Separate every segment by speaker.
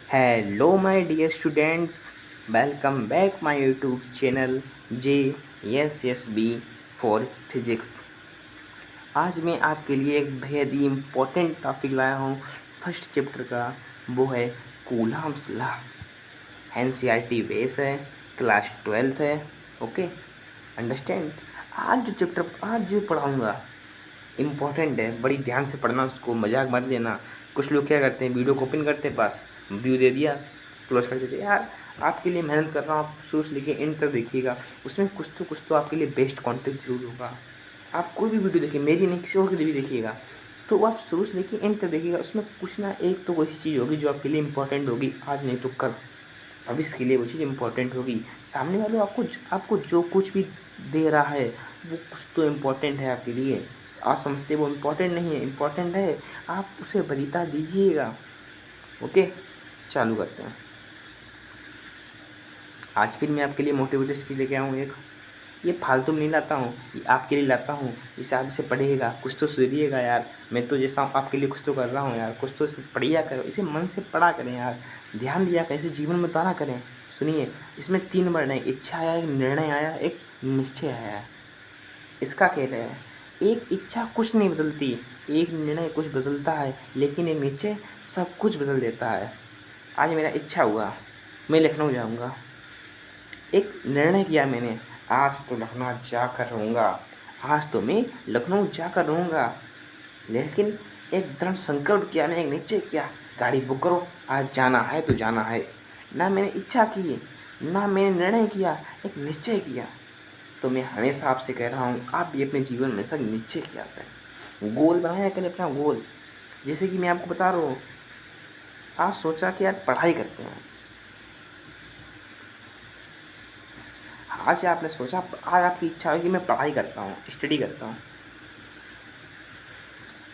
Speaker 1: Hello my dear students, welcome back my YouTube channel JSSB for physics. आज मैं आपके लिए एक बेहद ही इम्पोर्टेंट टॉपिक लाया हूँ फर्स्ट चैप्टर का। वो है कूलम्ब्स लॉ। NCERT बेस है, क्लास 12th है। Okay, understand. आज जो पढ़ाऊँगा इम्पोर्टेंट है, बड़ी ध्यान से पढ़ना, उसको मजाक मत लेना। कुछ लोग क्या करते हैं, वीडियो को ओपन करते हैं, बस व्यू दे दिया, क्लोज कर देते। यार आपके लिए मेहनत कर रहा हूँ, आप शुरू से लेके एंड तक देखिएगा। उसमें कुछ तो आपके लिए बेस्ट कंटेंट जरूर होगा। आप कोई भी वीडियो देखिए, मेरी नहीं किसी और की भी देखिएगा, तो आप शुरू से लेके एंड तक देखिएगा। उसमें कुछ ना एक तो ऐसी चीज़ होगी जो आपके लिए इम्पोर्टेंट होगी, आज नहीं तो कल भविष्य के लिए वो चीज़ इम्पोर्टेंट होगी। सामने वाले आपको जो कुछ भी दे रहा है वो कुछ तो इम्पोर्टेंट है आपके लिए। आप समझते वो इम्पोर्टेंट नहीं है, इम्पोर्टेंट है, आप उसे वरीयता दीजिएगा। ओके, चालू करते हैं। आज फिर मैं आपके लिए मोटिवेटेड स्पीच लेके आऊँ एक। ये फालतू में नहीं लाता हूँ, ये आपके लिए लाता हूँ। इसे आप इसे पढ़िएगा, कुछ तो सुधरिएगा यार। मैं तो जैसा आपके लिए कुछ तो कर रहा हूँ यार, कुछ तो इसे पढ़िया करो, इसे मन से पढ़ा करें यार, ध्यान दिया करें, इसे जीवन में उतारा करें। सुनिए, इसमें 3 वर्ण है, इच्छा आया, एक निर्णय आया, एक निश्चय आया। इसका कह रहे हैं एक इच्छा कुछ नहीं बदलती, एक निर्णय कुछ बदलता है, लेकिन एक निश्चय सब कुछ बदल देता है। आज मेरा इच्छा हुआ मैं लखनऊ जाऊंगा, एक निर्णय किया मैंने, आज तो लखनऊ जाकर रहूँगा, आज तो मैं लखनऊ जाकर रहूँगा। लेकिन एक दृढ़ संकल्प किया, मैंने एक निश्चय किया, गाड़ी बुक करो, आज जाना है तो जाना है। ना मैंने इच्छा की, ना मैंने निर्णय किया, एक निश्चय किया। तो मैं हमेशा आपसे कह रहा हूँ, आप भी अपने जीवन में सब निश्चय किया करें, गोल बनाया करें अपना गोल। जैसे कि मैं आपको बता रहा हूँ, आज सोचा कि यार पढ़ाई करते हैं, आज आपने सोचा, आज आपकी इच्छा है कि मैं पढ़ाई करता हूँ, स्टडी करता हूँ।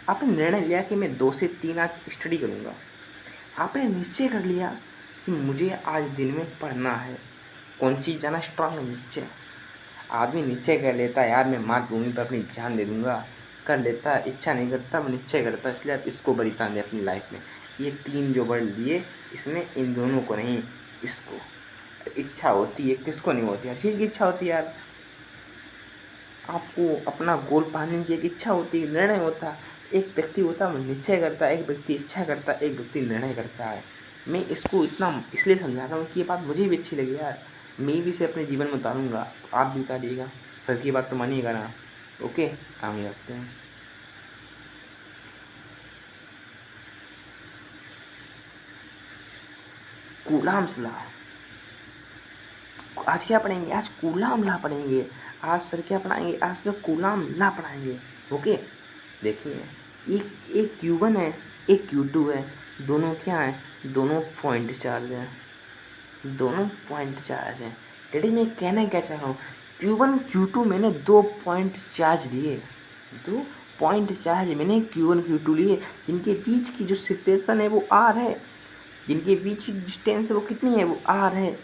Speaker 1: आपने निर्णय लिया कि मैं 2 से 3 आज स्टडी करूँगा। आपने निश्चय कर लिया कि मुझे आज दिन में पढ़ना है। कौन चीज़ जाना स्ट्रांग है? निश्चय। आदमी निश्चय कर लेता है, यार मैं मातृभूमि पर अपनी जान दे दूँगा, कर लेता है। इच्छा नहीं करता, मैं निश्चय करता। इसलिए आप इसको बलिदान दें अपनी लाइफ में। ये 3 जो वर्ड दिए, इसमें इन दोनों को नहीं, इसको। इच्छा होती है, किसको नहीं होती? हर चीज़ की इच्छा होती है यार। आपको अपना गोल पाने की एक इच्छा होती है, निर्णय होता है। एक व्यक्ति होता है वो निश्चय करता है, एक व्यक्ति इच्छा करता है, एक व्यक्ति निर्णय करता है। मैं इसको इतना इसलिए समझा रहा हूँ कि ये बात मुझे भी अच्छी लगी यार, मैं भी इसे अपने जीवन में उतारूँगा, तो आप भी उतारिएगा। सर की बात तो मानिएगा ना। ओके, आगे रखते हैं। Coulomb's law. आज क्या पढ़ेंगे? आज कूलम्ब लॉ पढ़ेंगे। आज सर क्या पढ़ाएंगे? आज सर कूलम्ब लॉ पढ़ाएंगे। ओके, देखिए, एक Q1 है, एक Q2 है। दोनों क्या है? दोनों पॉइंट चार्ज है, दोनों पॉइंट चार्ज है। डैडी मैं कहना क्या चाह रहा हूँ, Q1 Q2 मैंने 2 पॉइंट चार्ज लिए, 2 पॉइंट चार्ज मैंने Q1 Q2 लिए, जिनके बीच की जो सेपरेशन है वो R है, जिनके बीच की डिस्टेंस है वो कितनी है? वो R है।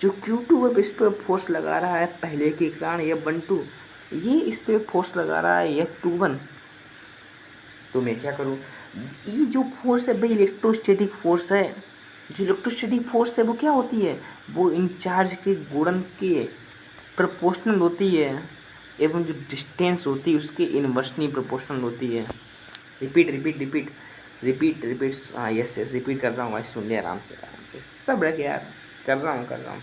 Speaker 1: जो Q2 है इस पर फोर्स लगा रहा है पहले के कारण F12, ये इस पर फोर्स लगा रहा है F21। तो मैं क्या करूँ? ये जो फोर्स है भाई इलेक्ट्रोस्टैटिक फोर्स है। जो इलेक्ट्रोस्टैटिक फोर्स है वो क्या होती है? वो इंचार्ज के गुणन के प्रोपोर्शनल होती है, एवं जो डिस्टेंस होती है उसके इनवर्सली प्रोपोर्शनल होती है। Repeat repeat repeat repeat repeat, हाँ यस यस, रिपीट कर रहा हूँ भाई, सुन लिया आराम से सब रख यार, कर रहा हूँ।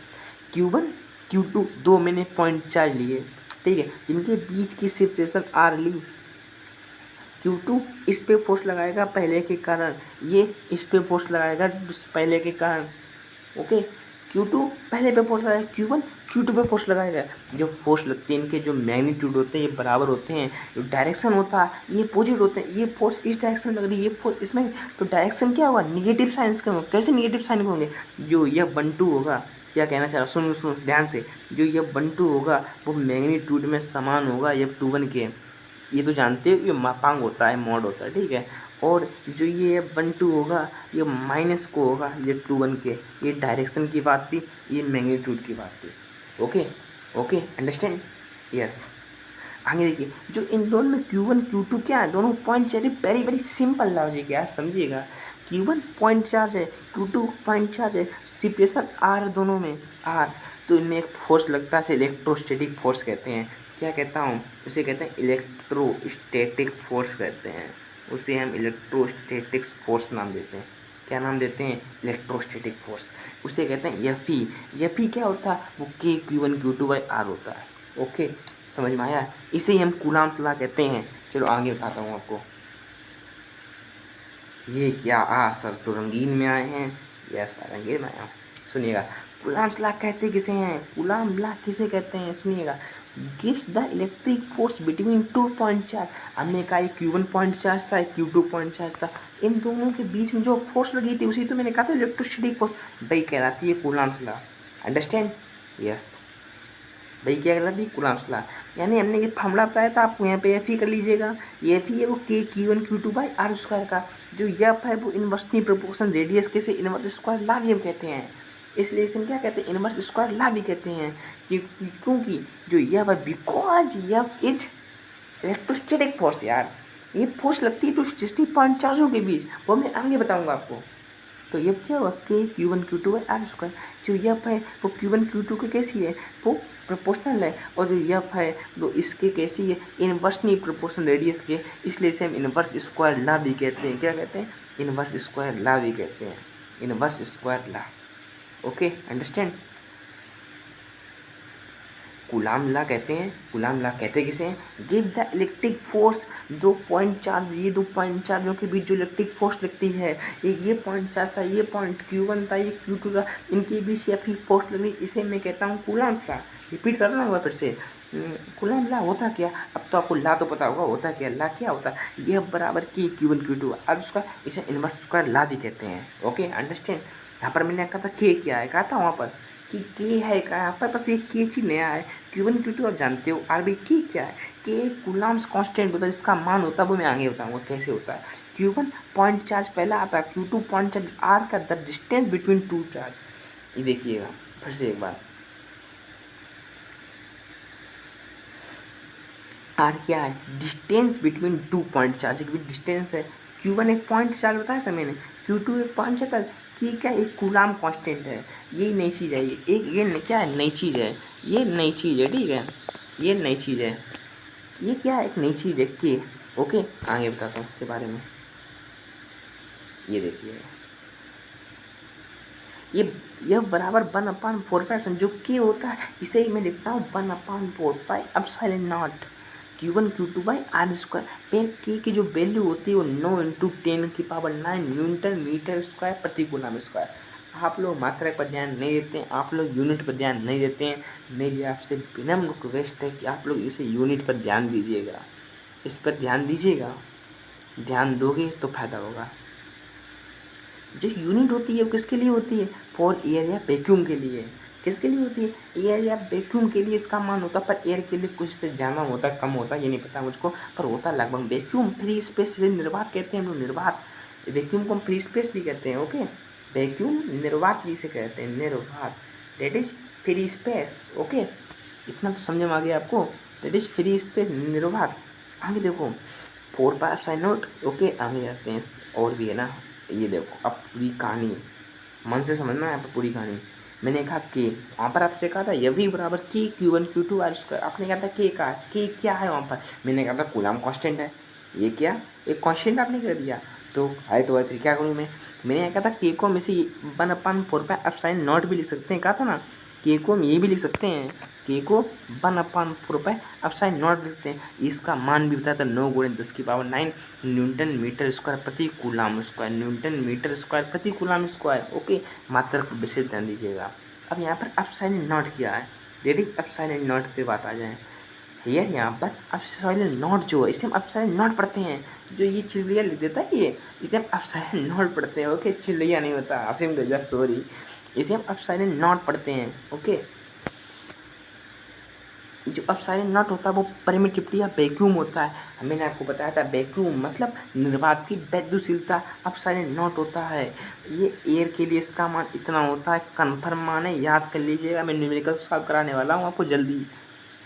Speaker 1: Q1 Q2 2 मैंने पॉइंट चार्ज लिए, ठीक है, जिनके बीच की सेपरेशन R ली। Q2 इस पे फोर्स लगाएगा पहले के कारण, ये इस पे फोर्स लगाएगा पहले के कारण। ओके, Q2 पहले पे फोर्स लगाएगा, Q1 Q2 पे फोर्स लगाएगा। जो फोर्स लगती है इनके जो मैग्नीट्यूड होते हैं ये बराबर होते हैं, जो डायरेक्शन होता है ये पोजिटिव होते हैं। ये फोर्स इस डायरेक्शन में लग रही है, ये फोर्स इसमें, तो डायरेक्शन क्या होगा? निगेटिव साइन इसके होंगे। कैसे निगेटिव साइन होंगे? जो F12 होगा, क्या कहना चाह रहा हूँ, सुनो ध्यान से, जो F12 होगा वो मैग्नीट्यूड में समान होगा F21 के। ये तो जानते हो ये मापांक होता है, मॉड होता है, ठीक है। और जो ये F12 होगा ये माइनस को होगा F21 के। ये डायरेक्शन की बात थी, ये मैग्नीट्यूड की बात थी। Okay okay, understand? यस। आगे देखिए, जो इन दोनों में Q1 Q2 क्या है? दोनों पॉइंट चाहिए। वेरी वेरी सिंपल लॉजिक है, समझिएगा। Q1 पॉइंट चार्ज है, Q2 पॉइंट चार्ज है, सेपरेशन R दोनों में R, तो इनमें एक फोर्स लगता है, इसे इलेक्ट्रोस्टैटिक फोर्स कहते हैं। क्या कहता हूँ, उसे कहते हैं इलेक्ट्रोस्टैटिक फोर्स कहते हैं, उसे हम इलेक्ट्रोस्टैटिक फोर्स नाम देते हैं। क्या नाम देते हैं, इलेक्ट्रोस्टैटिक फोर्स, उसे कहते हैं एफ ई क्या होता है, वो Q1 Q2 बाई R होता है। ओके, समझ में आया, इसे ही हम कूलाम्स लॉ कहते हैं। चलो आगे बताता हूँ आपको। ये क्या सर तो रंगीन में आए हैं, यस रंगीन में आया हूँ। सुनिएगा, कूलाम्स लॉ कहते किसे हैं, कूलाम लॉ किसे कहते हैं, सुनिएगा, gives the electric force between 2 point charge. हमने कहा Q1 पॉइंट चार्ज था, Q2 पॉइंट चार्ज था, इन दोनों के बीच में जो फोर्स लगी थी उसी तो मैंने कहा था इलेक्ट्रोस्टैटिक फोर्स, भाई कहलाती है कूलाम्स लॉ। अंडरस्टैंड, यस भाई क्या कहलाती है, कूलाम्स लॉ। यानी हमने ये फार्मूला बताया था आपको, यहाँ पे एफ ई कर लीजिएगा, एफ ई है वो Q1 Q2 by R square का, जो एफ है वो इनवर्सली प्रोपोर्शन रेडियस के से इनवर्स स्क्वायर लॉ भी हम कहते हैं, इसलिए इसे हम क्या कहते हैं, इनवर्स स्क्वायर लॉ भी कहते हैं। क्योंकि जो एफ है, because F is electrostatic force यार, ये फोर्स लगती है 260 पॉइंट चार्जों के बीच, वो मैं आगे बताऊंगा आपको। तो ये क्या हुआ, Q1 Q2 by R square, जो एफ है वो Q1 Q2 के कैसी है, वो प्रोपोर्शनल है, और जो एफ है वो इसके कैसी है, इनवर्सली प्रोपोर्शनल रेडियस के, इसलिए इसे हम इनवर्स स्क्वायर लॉ भी कहते हैं। क्या कहते हैं, इनवर्स स्क्वायर लॉ भी कहते हैं, inverse square law. Okay, understand. Coulomb law कहते हैं, कूलाम लॉ कहते किसे हैं, गिव द इलेक्ट्रिक फोर्स, दो पॉइंट चार्ज, ये दो पॉइंट चार्जों के बीच जो इलेक्ट्रिक फोर्स लगती है, एक ये पॉइंट चार्ज था, ये पॉइंट Q1 था, ये Q2 था, इनके बीच या फिर फोर्स लगी, इसे मैं कहता हूँ कूलाम्स लॉ। रिपीट कर रहा हूँ फिर से, कूलाम लॉ होता क्या, अब तो आपको लॉ तो पता होगा, होता क्या, लॉ क्या होता है, ये बराबर Q1 Q2, अब उसका इसे इनवर्स स्क्वायर लॉ भी कहते हैं। Okay, understand. यहाँ पर मैंने कहा था के क्या है, कहा था वहाँ पर कि के है का, यहाँ पर बस ये के चीज नया है। Q1 Q2 आप जानते हो, आर बी के क्या है, के कूलाम्स कांस्टेंट होता है, जिसका मान होता है वो मैं आगे बताऊंगा कैसे होता है। Q1 पॉइंट चार्ज पहला आता है, Q2 पॉइंट चार्ज, आर का the distance between two charge. ये देखिएगा फिर से एक बार, आर क्या है, distance between two point charge के बीच डिस्टेंस है। Q1 एक पॉइंट चार्ज बताया था मैंने, Q2 एक पॉइंट चार्ज, की क्या एक कूलाम कांस्टेंट है, ये नई चीज़ है, ये क्या है, नई चीज़ है, ये नई चीज़ है, ठीक है, ये नई चीज़ है, ये क्या है, एक नई चीज़ है के। ओके, आगे बताता हूँ इसके बारे में। ये देखिए, ये बराबर 1/4 जो के होता है, इसे ही मैं लिखता हूँ 1/4 epsilon not Q1 Q2 by R square पे। के की जो वैल्यू होती है वो 9 × 10⁹ न्यूटन मीटर स्क्वायर प्रति कूलम स्क्वायर। आप लोग मात्रा पर ध्यान नहीं देते हैं, आप लोग यूनिट पर ध्यान नहीं देते हैं, मेरी आपसे विनम्र रिक्वेस्ट है कि आप लोग इसे यूनिट पर ध्यान दीजिएगा, इस पर ध्यान दीजिएगा, ध्यान दोगे तो फायदा होगा। जो यूनिट होती है वो किसके लिए होती है, फॉर एयर या वैक्यूम के लिए। किसके लिए होती है, एयर या वैक्यूम के लिए इसका मान होता है, पर एयर के लिए कुछ से ज़्यादा होता है, कम होता है, ये नहीं पता मुझको, पर होता लगभग। वैक्यूम फ्री स्पेस से निर्वात कहते हैं हम लोग, निर्वात, वैक्यूम को हम फ्री स्पेस भी कहते हैं। ओके, वैक्यूम निर्वात भी से कहते हैं, निर्वात, that is free space. Okay, इतना तो समझ में आ गया आपको, डेट इज फ्री स्पेस, निर्वात। आगे देखो 4πε0। ओके, आगे जाते हैं, और भी है ना, ये देखो अब पूरी कहानी मन से समझना है, यहाँ पर पूरी कहानी। मैंने कहा के, वहाँ पर आपसे कहा था ये भी बराबर के Q1 Q2 R स्क्वायर, आपने कहा था के का, के क्या है वहाँ पर, मैंने कहा था कूलाम कांस्टेंट है, ये क्या एक कांस्टेंट आपने कर दिया, तो है तो फिर क्या करूँ मैंने कहा था के को हम इसे 1/4 भी लिख सकते हैं, कहा था ना, के को हम ये भी लिख सकते हैं, के को 1/4 लिखते हैं। इसका मान भी बताया था 9 × 10⁹ न्यूटन मीटर स्क्वायर प्रति coulomb square, newton metre square प्रति कूलाम स्क्वायर। ओके, मात्रा को विशेष ध्यान दीजिएगा। अब यहाँ पर एप्सिलॉन क्या है, डेट इज एप्सिलॉन पे बात आ जाए। हियर यहाँ पर एप्सिलॉन जो है, इसे हम एप्सिलॉन पढ़ते हैं, जो ये चिड़िया लिख देता है ये, इसे हम एप्सिलॉन पढ़ते हैं। ओके, चिड़िया नहीं होता, आसिम गजा सॉरी, इसे हम एप्सिलॉन पढ़ते हैं। ओके, जो एप्सिलॉन होता है वो परमिटिविटी या वैक्यूम होता है। मैंने आपको बताया था वैक्यूम मतलब निर्वात की वैद्युशीलता, एप्सिलॉन होता है। ये एयर के लिए इसका मान इतना होता है, कन्फर्म मान है, याद कर लीजिएगा। मैं न्यूमेरिकल सॉल्व कराने वाला हूँ आपको जल्दी,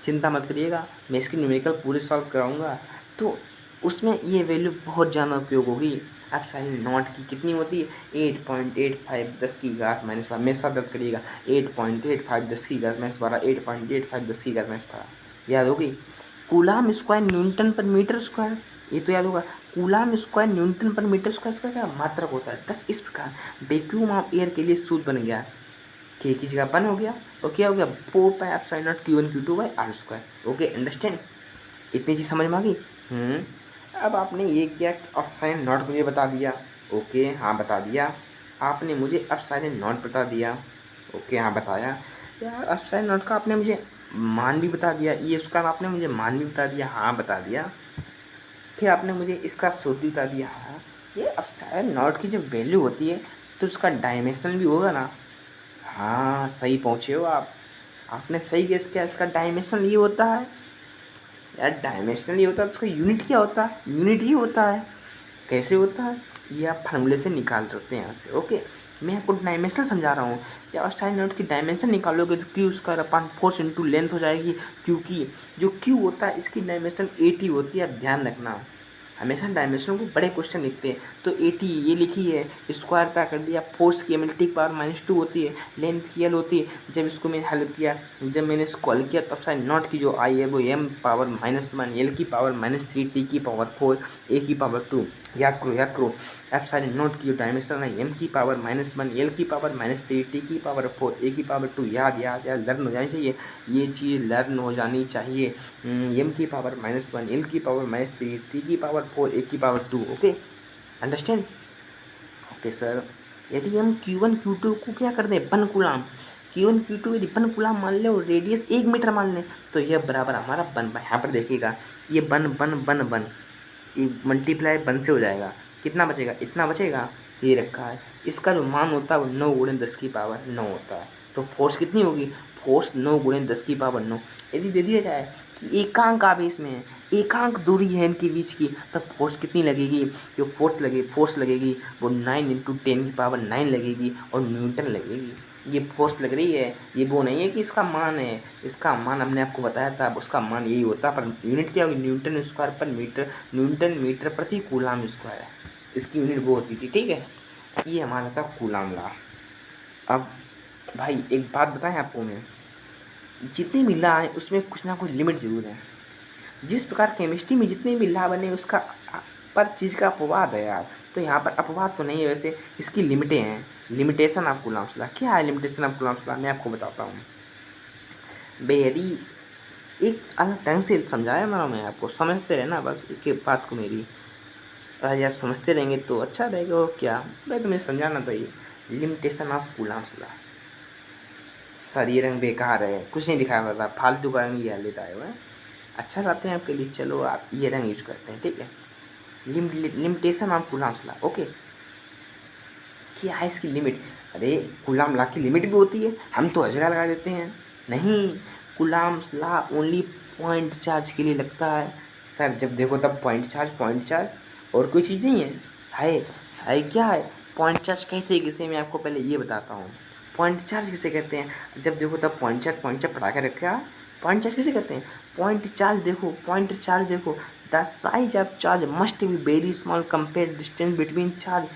Speaker 1: चिंता मत करिएगा, मैं इसकी न्यूमेरिकल पूरे सॉल्व कराऊंगा, तो उसमें ये वैल्यू बहुत ज़्यादा उपयोग होगी। एप्सिलॉन नॉट की कितनी होती है 8.85 10 की घात माइनस 12। मेरे साथ दर्ज करिएगा 8.85 10 की घात माइनस 12 8.85 10 की घात माइनस 12 याद होगी। कूलाम स्क्वायर न्यूटन पर मीटर स्क्वायर, ये तो याद होगा। कूलाम स्क्वायर न्यूटन पर मीटर स्क्वायर इसका क्या मात्रक होता है 10। इस प्रकार वैक्यूम ऑफ एयर के लिए सूत्र बन गया के की जगह 1 हो गया और क्या हो गया 4 pi epsilon not Q1 Q2 by r square. Okay understand, इतनी चीज़ समझ में आ गई। अब आपने ये किया एप्सिलॉन नॉट मुझे बता दिया, ओके हाँ बता दिया। आपने मुझे एप्सिलॉन नॉट बता दिया, ओके हाँ बताया यार। एप्सिलॉन नॉट का आपने मुझे मान भी बता दिया, ये उसका आपने मुझे मान भी बता दिया, हाँ बता दिया। फिर आपने मुझे इसका सूत्र भी बता दिया, हाँ। ये एप्सिलॉन नॉट की जब वैल्यू होती है तो उसका डायमेंशन भी होगा ना, हाँ सही पहुँचे हो आप, आपने सही गेस किया। इसका डायमेंशन ये होता है यार, डायमेंशनल ये होता है तो उसका यूनिट क्या होता है, यूनिट ही होता है। कैसे होता है ये आप फार्मूले से निकाल सकते हैं यहाँ से। ओके मैं आपको डायमेंशन समझा रहा हूँ। या साइन नोट की डायमेंशन निकालोगे तो Q square upon 4 into length हो जाएगी। क्यू की जो क्यू होता है इसकी डायमेंशन 80 होती है, आप ध्यान रखना। हमेशा डायमेंशन को बड़े क्वेश्चन लिखते हैं तो 80 ये लिखी है, स्क्वायर का कर दिया, फोर्स की एमएलटी पावर -2 होती है, लेंथ की एल होती है। जब इसको मैंने हल किया, जब मैंने इसको हल किया तब साइन नॉट की जो आई है वो m पावर -1 एल की पावर -3 टी की पावर 4 ए की पावर 2। याद करो एफ साइन नॉट की जो डायमेंशन है m की पावर -1 एल की पावर -3 टी की पावर 4 ए की पावर 2। याद लर्न हो जानी चाहिए, ये चीज़ लर्न हो जानी चाहिए। m की पावर -1 एल की पावर -3 टी की पावर 4 ए की power 2। Okay understand. Okay sir यदि हम Q1 Q2 को क्या कर दें 1 कूलाम, Q1 Q2 यदि 1 कूलाम मान ले और रेडियस 1 मीटर मान लें तो यह बराबर हमारा 1 यहाँ पर देखिएगा ये 1 ये मल्टीप्लाई 1 से हो जाएगा, कितना बचेगा इतना बचेगा, ये रखा है। इसका जो मान होता है वो 9 गुणे 10 की पावर 9 होता है। तो फोर्स कितनी होगी, फोर्स 9 गुणे 10 की पावर 9। यदि दे दिया जाए कि एकांक आवेश में है, एकांक दूरी है इनके बीच की, तब फोर्स कितनी लगेगी, जो फोर्स लगेगी वो 9 इंटू 10 की पावर 9 लगेगी और न्यूटन लगेगी। ये फोर्स लग रही है, ये वो नहीं है कि इसका मान है, इसका मान हमने आपको बताया था, उसका मान यही होता है। पर यूनिट क्या होगी, न्यूटन स्क्वायर पर मीटर, न्यूटन मीटर प्रति कूलाम स्क्वायर है, इसकी यूनिट वो होती थी। ठीक है, ये हमारा था कूलाम लॉ। अब भाई एक बात बताएं आपको, मैं जितने भी लॉ हैं उसमें कुछ ना कुछ लिमिट ज़रूर है। जिस प्रकार केमिस्ट्री में जितने भी लॉ बने उसका पर चीज़ का अपवाद है यार, तो यहाँ पर अपवाद तो नहीं है, वैसे इसकी लिमिटें हैं। लिमिटेशन ऑफ कूलम्ब्स लॉ क्या है, लिमिटेशन ऑफ कूलम्ब्स लॉ मैं आपको बताता हूँ। यदि एक अलग ढंग से समझाया मैं आपको, समझते रहना बस एक बात को मेरी, अगर आप समझते रहेंगे तो अच्छा रहेगा। और क्या भाई तुम्हें समझाना चाहिए। Limitation of Coulomb's law. Sir ये रंग बेकार है, कुछ नहीं दिखाया होता, फालतू का रंग लिया लेता है वह, अच्छा लाते हैं आपके लिए, चलो आप ये रंग यूज करते हैं। ठीक है, limitation of Coulomb's law. Okay क्या है इसकी लिमिट, अरे कूलम्ब लॉ की लिमिट भी होती है, हम तो अजगा लगा देते हैं। नहीं, Coulomb's law only point charge के लिए लगता है। सर जब देखो तब पॉइंट चार्ज और कोई चीज़ नहीं है क्या है पॉइंट चार्ज। कई तरीके से मैं आपको पहले ये बताता हूँ पॉइंट चार्ज किसे कहते हैं। जब देखो तब पॉइंट चार्ज पढ़ा के रखा। पॉइंट चार्ज किसे कहते हैं, पॉइंट चार्ज देखो the size of charge must be very small compare distance between charge.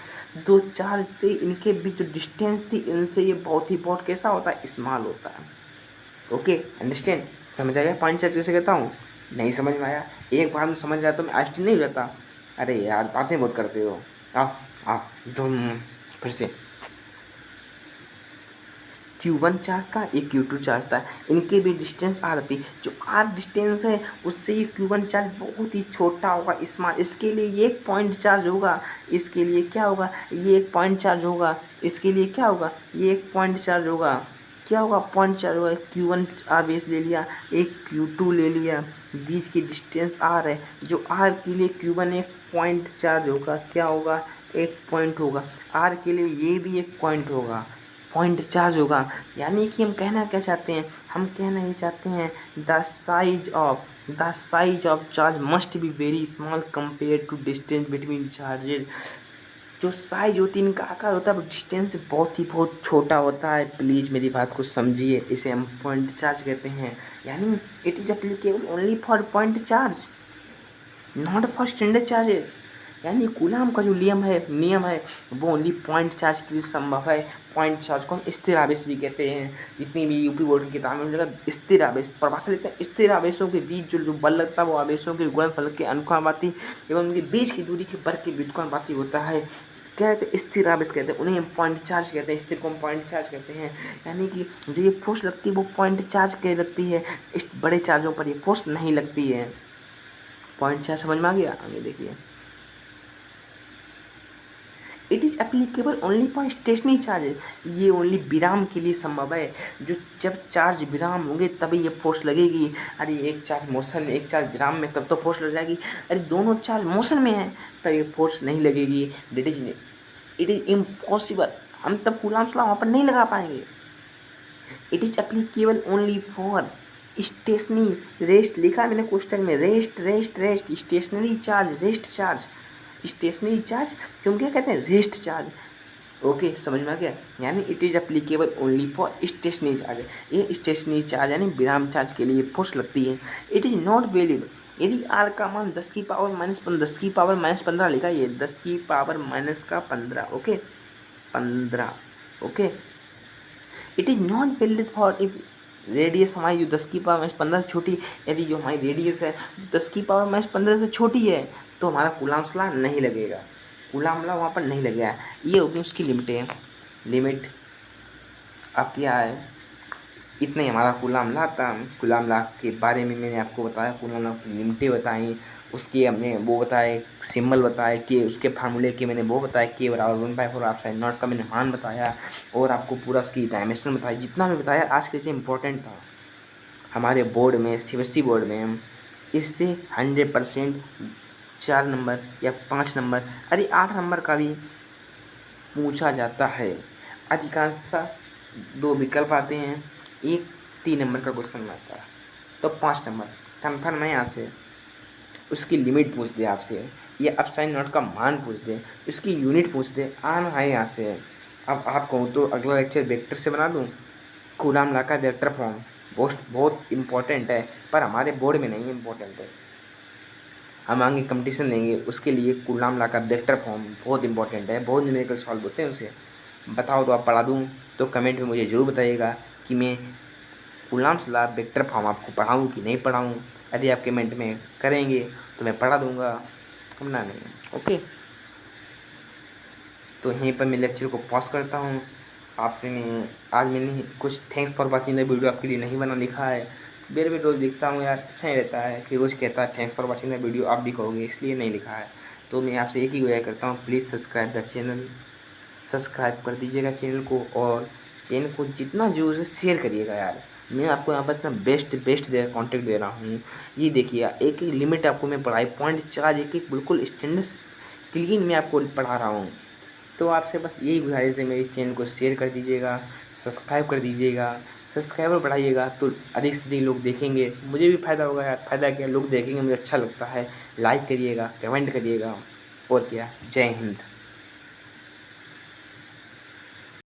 Speaker 1: दो चार्ज थे इनके बीच जो डिस्टेंस थी इनसे ये बहुत कैसा होता है, स्मॉल होता है। ओके अंडरस्टैंड, समझ आया पॉइंट चार्ज कैसे कहता हूँ। नहीं समझ में आया, एक बार में समझ आया तो मैं आस्टीन नहीं हो जाता। अरे यार बातें बहुत करते हो, आओ तुम फिर से। Q1 चार्ज था, एक Q2 चार्ज था, इनके भी डिस्टेंस R थी। जो R डिस्टेंस है उससे ये Q1 चार्ज बहुत ही छोटा होगा, स्मॉल। इसके लिए ये एक पॉइंट चार्ज होगा, इसके लिए क्या होगा, ये एक पॉइंट चार्ज होगा, इसके लिए क्या होगा, ये एक पॉइंट चार्ज होगा। क्या होगा, पॉइंट चार्ज होगा। Q1 आवेश ले लिया, एक Q2 ले लिया, बीच की डिस्टेंस R है। जो R के लिए Q1 एक पॉइंट चार्ज होगा, क्या होगा, एक पॉइंट होगा। R के लिए ये भी एक पॉइंट होगा, पॉइंट चार्ज होगा। यानी कि हम कहना क्या चाहते हैं, हम कहना ये चाहते हैं the size of charge must be very small compare to distance between charges. जो साइज होती है इनका आकार होता है डिस्टेंस से बहुत छोटा होता है। प्लीज़ मेरी बात को समझिए, इसे हम पॉइंट चार्ज कहते हैं। यानी it is applicable only for point charge, not for standard charges. यानी कूलाम का जो नियम है वो ओनली पॉइंट चार्ज के लिए संभव है। पॉइंट चार्ज को हम स्थिर आवेश भी कहते हैं। जितनी भी यूपी बोर्ड की किताब में मिलेगा स्थिर आवेश, परिभाषा लेते हैं स्थिर आवेशों के बीच जो बल लगता है वो आवेशों के गुणनफल के अनुपाती एवं उनके बीच की दूरी के वर्ग के व्युत्क्रमानुपाती होता है। क्या कहते हैं? स्थिर आवेश कहते हैं, उन्हें हम पॉइंट चार्ज कहते हैं, स्थिर को हम पॉइंट चार्ज कहते हैं। यानी कि जो ये फोर्स लगती है वो पॉइंट चार्ज के लगती है, इस बड़े चार्जों पर ये फोर्स नहीं लगती है। पॉइंट चार्ज समझ में आ गया? आगे देखिए, it is applicable only for stationary charge. ये ओनली विराम के लिए संभव है। जो जब चार्ज विराम होंगे तभी ये फोर्स लगेगी। अरे एक चार्ज मोशन में, एक चार्ज विराम में, तब तो फोर्स लग जाएगी। अरे दोनों चार्ज मोशन में है तब ये फोर्स नहीं लगेगी। इट इज़ इम्पॉसिबल, हम तब कूलाम्स लॉ वहाँ पर नहीं लगा पाएंगे। It is applicable only for stationary rest, लिखा है मैंने क्वेश्चन में, rest rest rest, stationary charge, rest charge, stationary charge क्यों क्या कहते हैं? Rest charge. ओके, समझ में आ गया? यानी it is applicable only for stationary charge. ये स्टेशनरी चार्ज यानी विराम चार्ज के लिए फोर्स लगती है। इट इज़ नॉट वैलिड यदि आर का मान 10 की पावर माइनस 15 लिखा है, 10 की पावर माइनस का 15, okay 15, okay. It is not valid for if radius हमारी जो 10 की पावर माइनस 15 से छोटी, यदि जो हमारी रेडियस है 10 की पावर माइनस 15 से छोटी है तो हमारा कूलाम्स लॉ नहीं लगेगा, कूलाम लॉ वहाँ पर नहीं लगेगा। ये होगी उसकी लिमिटें। लिमिट अब क्या है, इतना ही हमारा कूलाम लॉ था। कूलाम लॉ के बारे में मैंने आपको बताया, कूलाम लॉ की लिमिटें बताई, उसके हमने वो बताए सिंबल बताए कि उसके फार्मूले के मैंने वो बताया के बराबर 1/4 हाफ साइन नॉट का मैंने मान बताया, और आपको पूरा उसकी डायमेंशन बताई। जितना मैं बताया आज के लिए इम्पोर्टेंट था हमारे बोर्ड में, सीबीएसई बोर्ड में, इससे 100% 4 नंबर या 5 नंबर, अरे 8 नंबर का भी पूछा जाता है। अधिकांशतः 2 विकल्प आते हैं, एक 3 नंबर का क्वेश्चन आता है, तो 5 नंबर कन्फर्म है। यहाँ से उसकी लिमिट पूछ दे आपसे, या अब साइन नॉट का मान पूछ दे, उसकी यूनिट पूछ दे, आना है यहाँ से। अब आप कहूँ तो अगला लेक्चर वेक्टर से बना दूँ, कूलाम लॉ का वेक्टर फॉर्म बहुत इम्पोर्टेंट है, पर हमारे बोर्ड में नहीं इम्पोर्टेंट है। हम आगे कंपटीशन देंगे उसके लिए कूलाम लॉ का वेक्टर फॉर्म बहुत इंपॉर्टेंट है, बहुत न्यूमेरिकल सॉल्व होते हैं उसे। बताओ तो आप पढ़ा दूँ, तो कमेंट में मुझे ज़रूर बताइएगा कि मैं कूलाम्स लॉ वेक्टर फॉर्म आपको पढ़ाऊँ कि नहीं पढ़ाऊँ। यदि आप कमेंट में करेंगे तो मैं पढ़ा दूँगा, वरना नहीं। ओके, तो यहीं पर मैं लेक्चर को पॉज करता हूँ। आपसे मैं आज मैंने कुछ thanks for watching the video आपके लिए नहीं बना लिखा है। मेरे भी रोज़ देखता हूँ यार, अच्छा ही रहता है कि रोज़ कहता है thanks for watching the video, आप भी कहोगे, इसलिए नहीं लिखा है। तो मैं आपसे एक ही गुजारिश करता हूँ, please subscribe the channel, subscribe कर दीजिएगा चैनल को, और चैनल को जितना जो है शेयर करिएगा यार। मैं आपको यहाँ पर इतना बेस्ट दे कॉन्टेक्ट दे रहा हूँ। ये देखिए एक एक लिमिट आपको मैं पढ़ाई, पॉइंट चार्ज एक एक बिल्कुल स्टैंडर्ड क्लीन मैं आपको पढ़ा रहा हूँ। तो आपसे बस यही गुजारिश है, मेरे चैनल को शेयर कर दीजिएगा, सब्सक्राइब कर दीजिएगा, सब्सक्राइबर बढ़ाइएगा तो अधिक से अधिक लोग देखेंगे, मुझे भी फ़ायदा होगा यार। फ़ायदा क्या, लोग देखेंगे, मुझे अच्छा लगता है। लाइक करिएगा, कमेंट करिएगा, और क्या। जय हिंद।